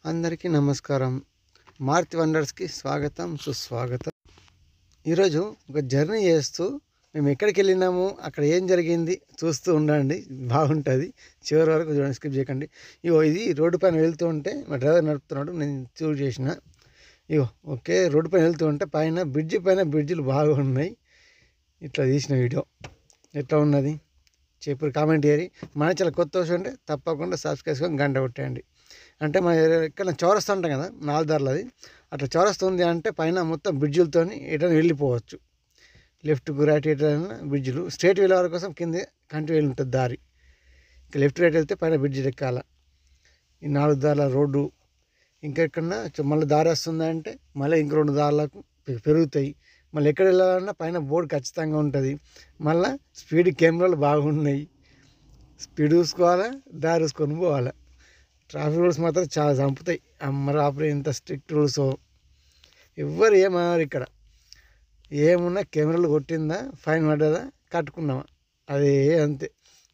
అందరికీ నమస్కారం. మారుతి వండర్స్కి స్వాగతం, సుస్వాగతం. ఈరోజు ఒక జర్నీ చేస్తూ మేము ఎక్కడికి వెళ్ళినాము, అక్కడ ఏం జరిగింది చూస్తూ ఉండండి, బాగుంటుంది. చివరి వరకు చూడండి, స్కిప్ చేయకండి. ఇది రోడ్డు పైన వెళ్తూ ఉంటే మా డ్రైవర్ నడుపుతున్నాడు, నేను చూడ్ చేసిన. ఓకే, రోడ్డు పైన వెళ్తూ ఉంటే బ్రిడ్జిలు బాగా ఉన్నాయి. ఇట్లా తీసిన వీడియో ఎట్లా ఉన్నది చెప్పు, కామెంట్ చేయరి. మన చాలా కొత్త విషయం ఉంటే తప్పకుండా సబ్స్క్రైబ్ చేసుకొని గంట కొట్టేయండి. అంటే మన ఎక్కడ చౌరస్తా ఉంటాం కదా, 4 దారులది, అట్లా చౌరస్తా ఉంది అంటే పైన మొత్తం బ్రిడ్జిలతో ఎటైనా వెళ్ళిపోవచ్చు. లెఫ్ట్కు రైట్ ఎటైనా బ్రిడ్జిలు, స్ట్రేట్ వెళ్ళే వారి కోసం కింద కంటిన్యూ ఉంటుంది దారి. ఇంకా లెఫ్ట్ రైట్ వెళ్తే పైన బ్రిడ్జి ఎక్కాల. ఈ 4 దారుల రోడ్డు. ఇంకెక్కడన్నా మళ్ళీ దారి వస్తుందంటే మళ్ళీ ఇంక 2 దారులకు పెరుగుతాయి. మళ్ళీ ఎక్కడ వెళ్ళాలన్నా పైన బోర్డు ఖచ్చితంగా ఉంటుంది. మళ్ళీ స్పీడ్ కెమెరాలు బాగున్నాయి, స్పీడ్ చూసుకోవాలా, దారి చూసుకొని పోవాలా. ట్రాఫిక్ రూల్స్ మాత్రం చాలా చంపుతాయి. అమ్మరు ఆపరే, ఇంత స్ట్రిక్ట్ రూల్స్. ఎవ్వరు ఏమన్నారు ఇక్కడ. ఏమున్నా కెమెరాలు కొట్టిందా, ఫైన్ పడ్డదా, కట్టుకున్నామా, అదే అంతే.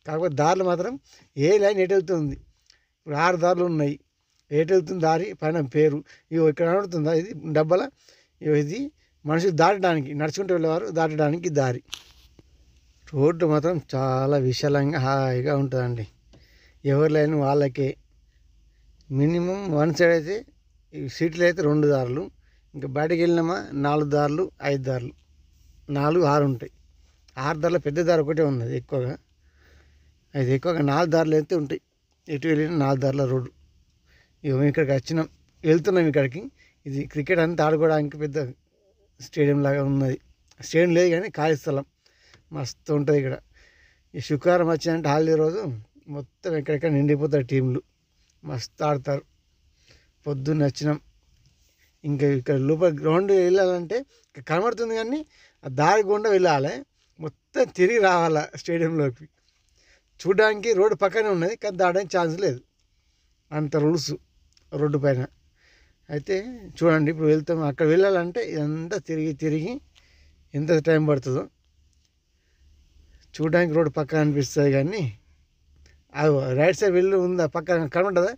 కాకపోతే దారులు మాత్రం ఏ లైన్ ఎటు వెళ్తుంది. ఇప్పుడు 6 దారులు ఉన్నాయి, ఎటు వెళ్తుంది దారి పైన పేరు. ఇక్కడ నడుతుందా, ఇది డబ్బల. ఇది మనుషులు దాటడానికి, నడుచుకుంటూ వెళ్ళేవారు దాటడానికి దారి. రోడ్డు మాత్రం చాలా విశాలంగా హాయిగా ఉంటుందండి. ఎవరి లైన్ వాళ్ళకే. మినిమం వన్ సైడ్ అయితే ఈ సిటీలో అయితే 2 దారులు, ఇంకా బయటకు వెళ్ళినామా 4 దారులు, 5 దారులు, 4, 6 ఉంటాయి. 6 దారుల పెద్ద దారి ఒకటే ఉన్నది ఎక్కువగా. అయితే ఎక్కువగా 4 దారులు అయితే ఉంటాయి. ఎటు వెళ్ళినా 4 దారుల రోడ్డు. ఇక్కడికి వెళ్తున్నాం ఇక్కడికి. ఇది క్రికెట్ అంతా ఆడుకోవడానికి పెద్ద స్టేడియం లాగా ఉన్నది. స్టేడియం లేదు కానీ ఖాళీ స్థలం మస్తు ఉంటుంది ఇక్కడ. ఈ శుక్రవారం వచ్చిందంటే హాలిడే రోజు మొత్తం ఎక్కడెక్కడ నిండిపోతారు టీంలు, మస్తు ఆడతారు. పొద్దున్న వచ్చినాం. ఇంకా ఇక్కడ లోపల గ్రౌండ్ వెళ్ళాలంటే కనబడుతుంది కానీ ఆ దారి గుండా వెళ్ళాలి, మొత్తం తిరిగి రావాలా స్టేడియంలోకి. చూడడానికి రోడ్డు పక్కనే ఉన్నది కానీ దాడడానికి ఛాన్స్ లేదు, అంత రూల్స్ రోడ్డు పైన. అయితే చూడండి, ఇప్పుడు వెళ్తాం. అక్కడ వెళ్ళాలంటే ఇదంతా తిరిగి ఎంత టైం పడుతుందో. చూడడానికి రోడ్డు పక్కన అనిపిస్తుంది కానీ అది రైట్ సైడ్ వెళ్ళి ఉందా పక్కన కనబడ్డదా.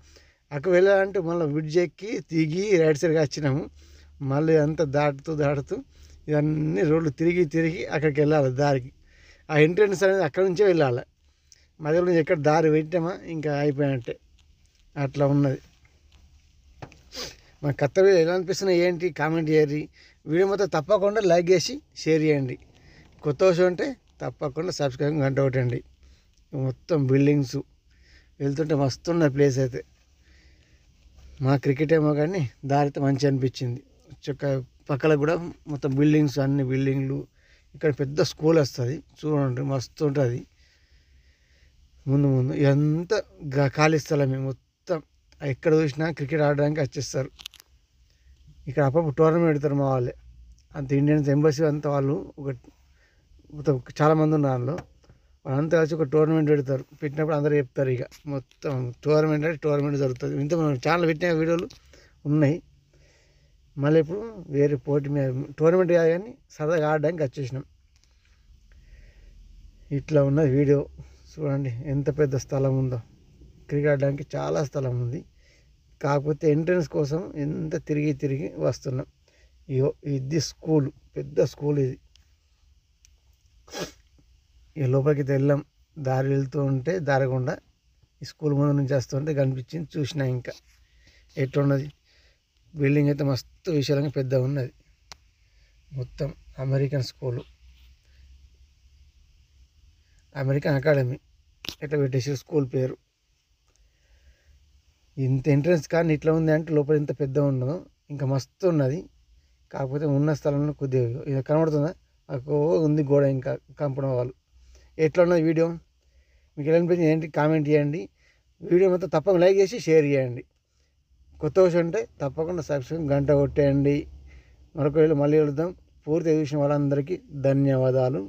అక్కడ వెళ్ళాలంటే మళ్ళీ బ్రిడ్జ్ ఎక్కి దిగి రైట్ సైడ్గా వచ్చినాము. మళ్ళీ అంతా దాటుతూ ఇవన్నీ రోడ్లు తిరిగి అక్కడికి వెళ్ళాలి దారికి. ఆ ఎంట్రన్స్ అనేది అక్కడ నుంచే వెళ్ళాలి. మధ్యలో నుంచి ఎక్కడ దారి పెట్టామా ఇంకా అయిపోయినట్టే, అట్లా ఉన్నది. మన కొత్త వీడియో ఎలా అనిపిస్తున్నాయి ఏంటి కామెంట్ చేయరి. వీడియో మొత్తం తప్పకుండా లైక్ చేసి షేర్ చేయండి. కొత్త విషయం ఉంటే తప్పకుండా సబ్స్క్రైబ్ గంట కొట్టండి. మొత్తం బిల్డింగ్స్ వెళ్తుంటే మస్తున్న ప్లేస్ అయితే. మా క్రికెట్ ఏమో కానీ దారి అయితే మంచిగా అనిపించింది. పక్కన కూడా మొత్తం బిల్డింగ్స్, అన్ని బిల్డింగ్లు. ఇక్కడ పెద్ద స్కూల్ వస్తుంది చూడండి, మస్తు ఉంటుంది. ముందు ఎంత ఖాళీ స్థలమే మొత్తం. ఎక్కడ చూసినా క్రికెట్ ఆడడానికి వచ్చేస్తారు. ఇక్కడ అప్పుడప్పుడు టోర్నమెంట్ పెడతారు మా వాళ్ళే. అంత ఇండియన్స్ ఎంబసీ అంతా వాళ్ళు చాలామంది ఉన్నారు అందులో. వాళ్ళంతా కలిసి ఒక టోర్నమెంట్ పెడతారు. పెట్టినప్పుడు అందరూ చెప్తారు ఇక మొత్తం టోర్నమెంట్ అంటే టోర్నమెంట్ జరుగుతుంది. ఇంత మనం ఛానల్ పెట్టిన వీడియోలు ఉన్నాయి. మళ్ళీ ఇప్పుడు వేరే పోటీ మీద టోర్నమెంట్ కాదు కానీ సరదాగా ఆడడానికి వచ్చేసినాం. ఇట్లా ఉన్నది వీడియో చూడండి, ఎంత పెద్ద స్థలం ఉందో. క్రికెట్ ఆడడానికి చాలా స్థలం ఉంది. కాకపోతే ఎంట్రన్స్ కోసం ఎంత తిరిగి వస్తున్నాం. ఇది స్కూల్, పెద్ద స్కూల్ ఇది. లోపలికి వెళ్ళాం. దారి వెళ్తూ ఉంటే దారి గుండా ఈ స్కూల్ ముందు నుంచి వస్తుంటే కనిపించింది, చూసినా. ఇంకా ఎట్లున్నది బిల్డింగ్ అయితే మస్తు విశాలంగా పెద్ద ఉన్నది. మొత్తం అమెరికన్ స్కూలు, అమెరికన్ అకాడమీ ఎట్లా పెట్టేసి స్కూల్ పేరు. ఇంత ఎంట్రన్స్ కానీ ఇట్లా ఉంది అంటే లోపల ఇంత పెద్ద ఉండదు, ఇంకా మస్తు ఉన్నది. కాకపోతే ఉన్న స్థలంలో కొద్దిగా ఇది కనబడుతుందా, అక్కో ఉంది గోడ ఇంకా కంపడం వాళ్ళు. ఎట్లా ఉన్నది వీడియో మీకు ఎలా అనిపించింది ఏంటి కామెంట్ చేయండి. వీడియో మొత్తం తప్పకుండా లైక్ చేసి షేర్ చేయండి. కొత్త విషయం ఉంటే తప్పకుండా సబ్స్క్రైబ్ గంట కొట్టేయండి. మరొక వీడియో మళ్ళీ వెళ్దాం. పూర్తిగా చూసిన వాళ్ళందరికీ ధన్యవాదాలు.